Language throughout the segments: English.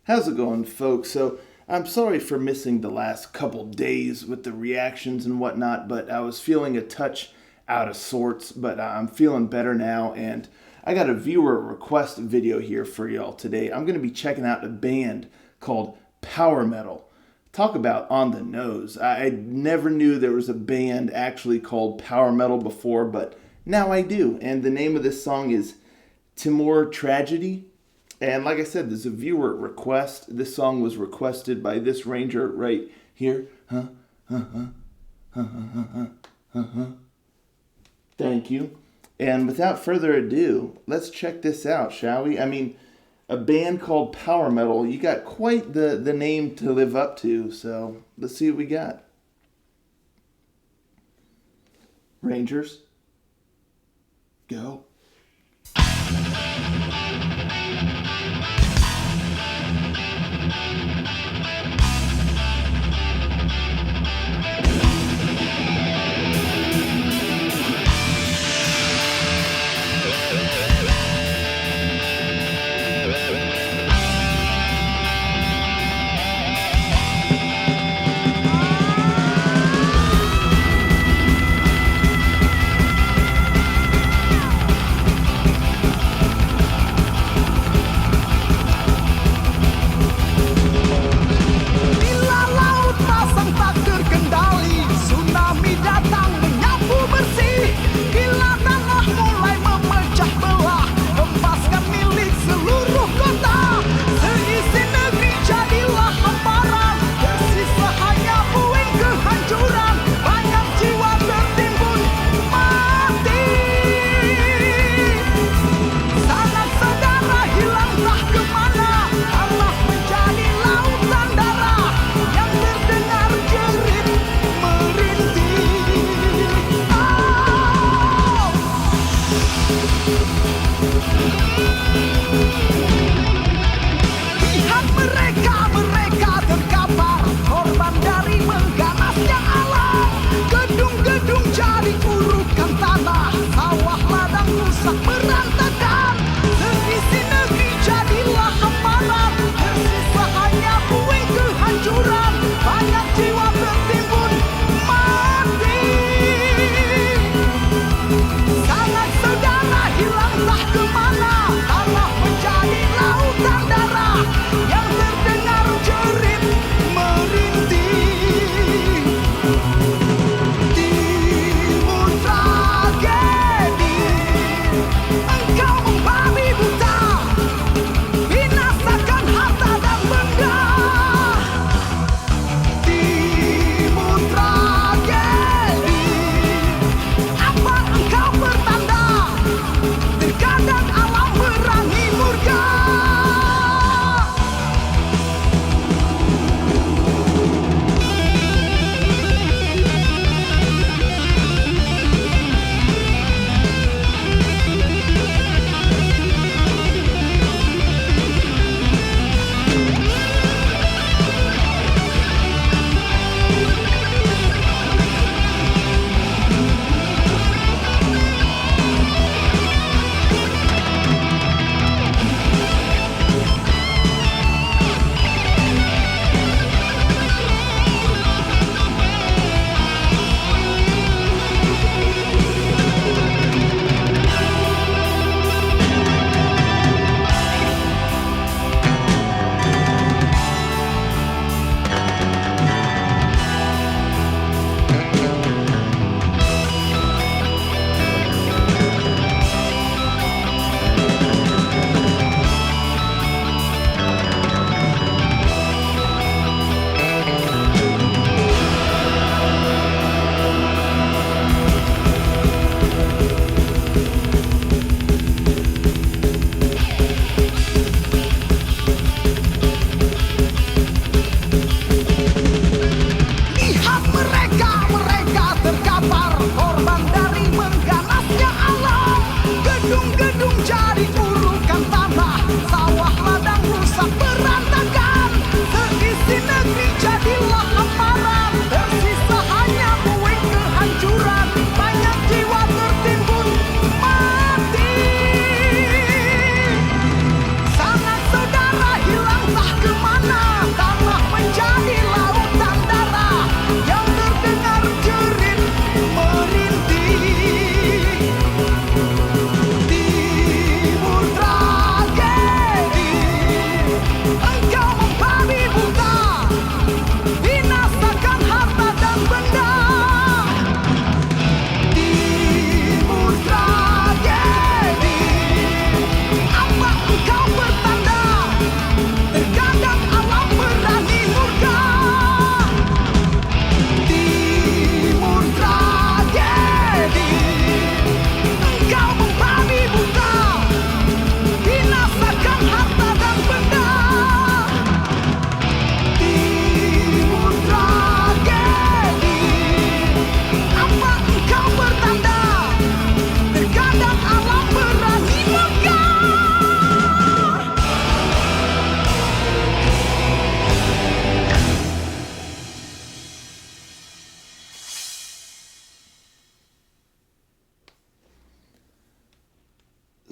How's it going, folks? So, I'm sorry for missing the last couple days with the reactions and whatnot, but I was feeling a touch out of sorts, but I'm feeling better now, and I got a viewer request video here for y'all today. I'm going to be checking out a band called Power Metal. Talk about on the nose. I never knew there was a band actually called Power Metal before, but now I do, and the name of this song is Timur Tragedi. And like I said, there's a viewer request. This song was requested by this ranger right here. Thank you. And without further ado, let's check this out, shall we? I mean, a band called Power Metal, you got quite the name to live up to, so let's see what we got. Rangers, go.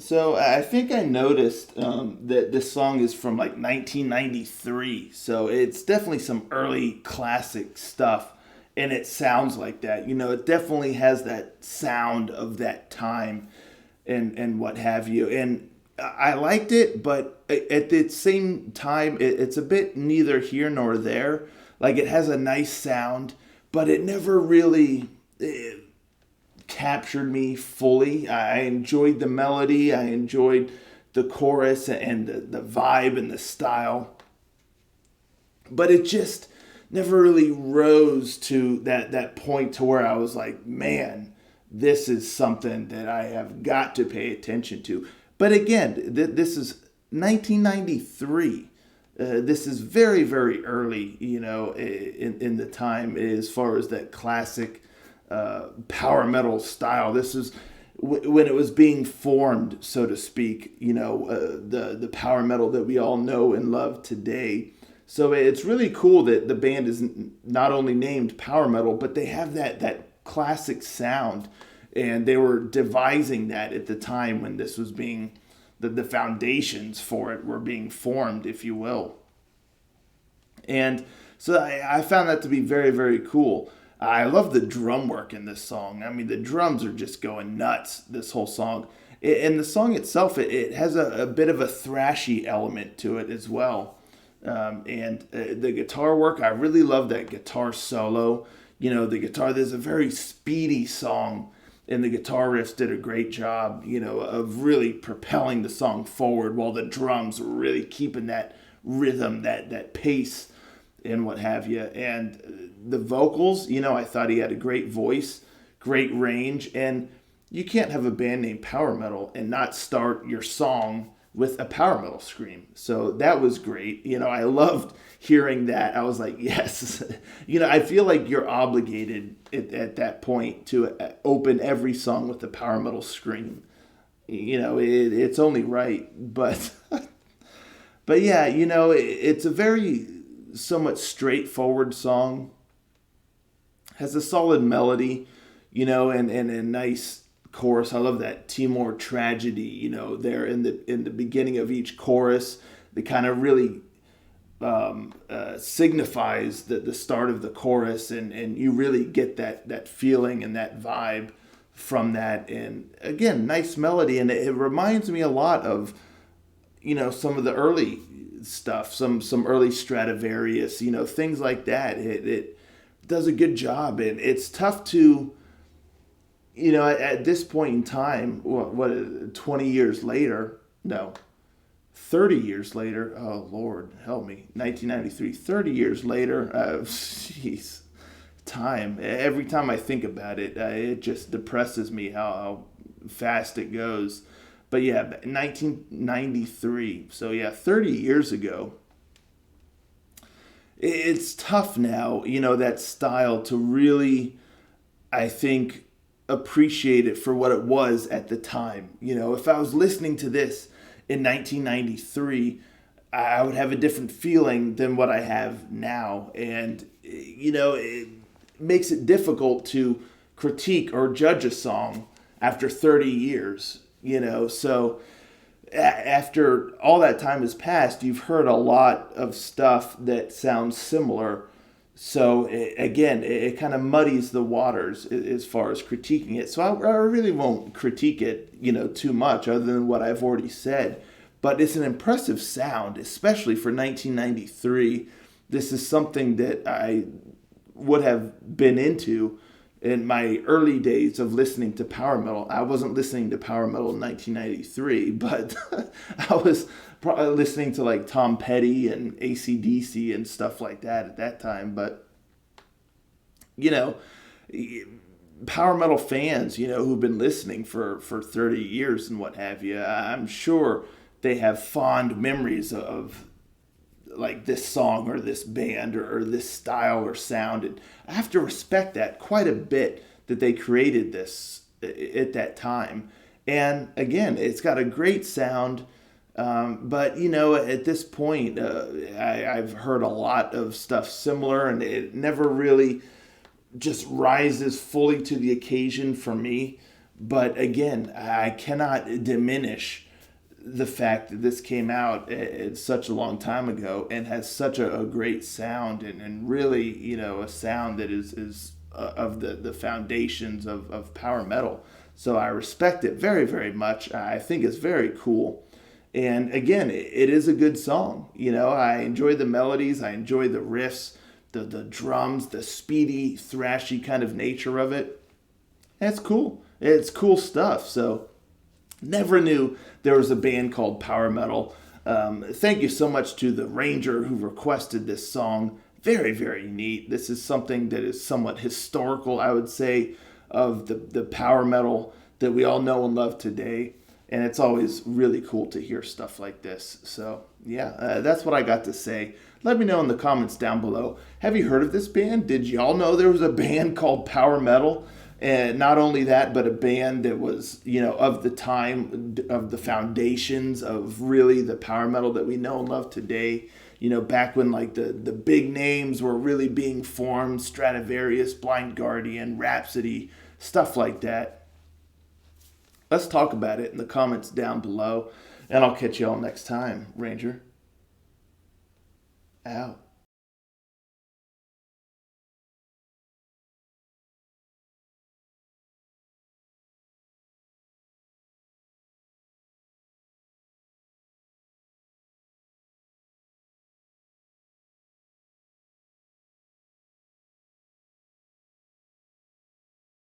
So I think I noticed that this song is from like 1993. So it's definitely some early classic stuff, and it sounds like that. It definitely has that sound of that time, and what have you. And I liked it, but at the same time, it's a bit neither here nor there. Like it has a nice sound, but it never really captured me fully. I enjoyed the melody, I enjoyed the chorus and the vibe and the style, but it just never really rose to that point to where I was like, man, this is something that I have got to pay attention to. But again, this is 1993. This is very, very early, in the time as far as that classic power metal style. This is when it was being formed, so to speak. The power metal that we all know and love today. So it's really cool that the band is not only named power metal, but they have that classic sound, and they were devising that at the time when this was being the foundations for it were being formed, if you will. And so I found that to be very, very cool. I love the drum work in this song. I mean, the drums are just going nuts, this whole song. And the song itself, it has a bit of a thrashy element to it as well. And the guitar work, I really love that guitar solo. The guitar, there's a very speedy song, and the guitar riffs did a great job, of really propelling the song forward while the drums were really keeping that rhythm, that pace, and what have you. And the vocals, I thought he had a great voice, great range, and you can't have a band named Power Metal and not start your song with a power metal scream. So that was great. I loved hearing that. I was like, yes. I feel like you're obligated at that point to open every song with a power metal scream. It's only right. But but yeah, it's a very somewhat straightforward song. Has a solid melody, and a nice chorus. I love that Timur Tragedy, there in the beginning of each chorus, that kind of really signifies the start of the chorus, and you really get that feeling and that vibe from that. And again, nice melody, and it reminds me a lot of some of the early stuff, some early Stradivarius, things like that. It does a good job, and it's tough to at this point in time, what 20 years later, no, 30 years later, oh Lord, help me, 1993, 30 years later, jeez, time. Every time I think about it, it just depresses me how fast it goes. But yeah, 1993, so yeah, 30 years ago. It's tough now, that style to really, I think, appreciate it for what it was at the time. If I was listening to this in 1993, I would have a different feeling than what I have now. And, it makes it difficult to critique or judge a song after 30 years, So after all that time has passed, you've heard a lot of stuff that sounds similar. So it kind of muddies the waters as far as critiquing it. So I really won't critique it, too much other than what I've already said. But it's an impressive sound, especially for 1993. This is something that I would have been into in my early days of listening to power metal. I wasn't listening to power metal in 1993, but I was probably listening to like Tom Petty and AC/DC and stuff like that at that time. But, power metal fans, who've been listening for 30 years and what have you, I'm sure they have fond memories of like this song or this band or this style or sound. And I have to respect that quite a bit, that they created this at that time. And again, it's got a great sound. But at this point, I've heard a lot of stuff similar, and it never really just rises fully to the occasion for me. But again, I cannot diminish the fact that this came out at such a long time ago and has such a great sound, and really, a sound that is of the foundations of power metal. So I respect it very, very much. I think it's very cool. And again, it is a good song. I enjoy the melodies, I enjoy the riffs, the drums, the speedy, thrashy kind of nature of it. And it's cool. It's cool stuff. So never knew there was a band called Power Metal. Thank you so much to the Ranger who requested this song. Very, very neat. This is something that is somewhat historical, I would say, of the power metal that we all know and love today. And it's always really cool to hear stuff like this. So, yeah, that's what I got to say. Let me know in the comments down below. Have you heard of this band? Did y'all know there was a band called Power Metal? And not only that, but a band that was, of the time, of the foundations of really the power metal that we know and love today. Back when like the big names were really being formed, Stradivarius, Blind Guardian, Rhapsody, stuff like that. Let's talk about it in the comments down below, and I'll catch you all next time. Ranger, out.